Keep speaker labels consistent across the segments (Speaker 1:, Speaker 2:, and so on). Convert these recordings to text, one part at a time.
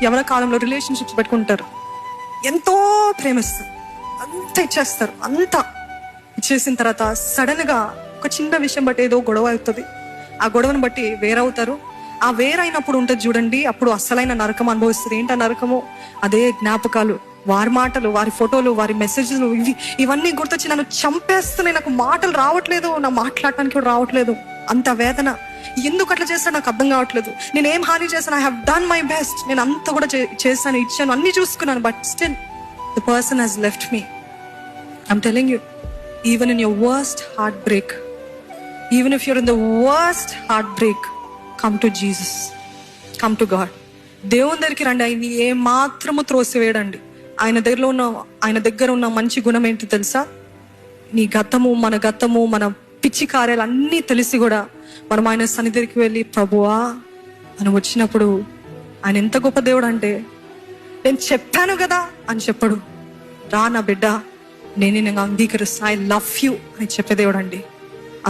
Speaker 1: యవన కాలంలో రిలేషన్షిప్స్ పెట్టుకుంటారు, ఎంతో ప్రేమిస్తారు, అంత ఇచ్చేస్తారు, అంతా ఇచ్చేసిన తర్వాత సడన్ గా ఒక చిన్న విషయం బట్టి ఏదో గొడవ అవుతుంది. ఆ గొడవను బట్టి వేరవుతారు. ఆ వేరైనప్పుడు ఉంటుంది చూడండి, అప్పుడు అసలైన నరకం అనుభవిస్తుంది. ఏంటా నరకము? అదే జ్ఞాపకాలు, వారి మాటలు, వారి ఫోటోలు, వారి మెసేజ్లు, ఇవన్నీ గుర్తొచ్చి నన్ను చంపేస్తున్నాయి. నాకు మాటలు రావట్లేదు, నా మాట్లాడటానికి కూడా రావట్లేదు. అంత వేదన. ఎందుకు అట్లా చేస్తాను నాకు అర్థం కావట్లేదు. నేను ఏం హాని చేశాను? I have done my best. నేను అంత కూడా చేశాను, ఇచ్చాను, అన్ని చూసుకున్నాను. But still the person has left me. I'm telling you, even in your worst heart break, even if you're in the worst heart break, come to Jesus, come to God. దేవుని దగ్గరికి రండి. ఆయన ఏ మాత్రము త్రోసివేయడండి. ఆయన దగ్గర ఉన్న మంచి గుణం ఏంటి తెలుసా? నీ గతము, మన పిచ్చి కార్యాలు అన్నీ తెలిసి కూడా మనం ఆయన సన్నిధికి వెళ్ళి, ప్రభువా అని వచ్చినప్పుడు ఆయన ఎంత గొప్ప దేవుడు అంటే, నేను చెప్పాను కదా అని చెప్పడు. రా నా బిడ్డ, నేను నిన్ను అంగీకరిస్తా, ఐ లవ్ యూ అని చెప్పే దేవుడు అండి.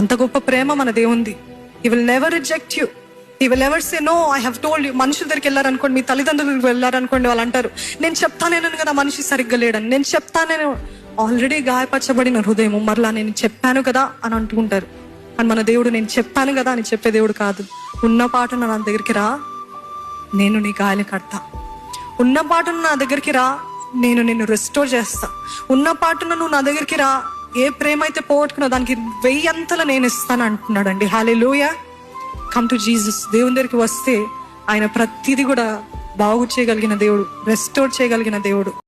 Speaker 1: అంత గొప్ప ప్రేమ మన దేవుంది. He will never reject you, he will never say no, I have told you. మనుషుల దగ్గరికి వెళ్ళారనుకోండి, మీ తల్లిదండ్రులకు వెళ్ళారనుకోండి, వాళ్ళు అంటారు, నేను చెప్తానేను కదా మనిషి సరిగ్గా లేడని. నేను చెప్తానేను, ఆల్రెడీ గాయపరచబడిన హృదయము మరలా నేను చెప్పాను కదా అని అంటుకుంటారు. అని మన దేవుడు నేను చెప్పాను కదా అని చెప్పే దేవుడు కాదు. ఉన్న పాటున నా దగ్గరికి రా, నేను నీ గాయాలు కడతా. ఉన్న పాటున నా దగ్గరికి రా, నేను నిన్ను రెస్టోర్ చేస్తా. ఉన్న పాటున నువ్వు నా దగ్గరికి రా, ఏ ప్రేమ అయితే పోగొట్టుకున్నా దానికి 1000 అంతలు నేను ఇస్తాను అంటున్నాడండి. హల్లెలూయా. Come to Jesus. దేవుని దగ్గరికి వస్తే ఆయన ప్రతిదీ కూడా బాగు చేయగలిగిన దేవుడు, రెస్టోర్ చేయగలిగిన దేవుడు.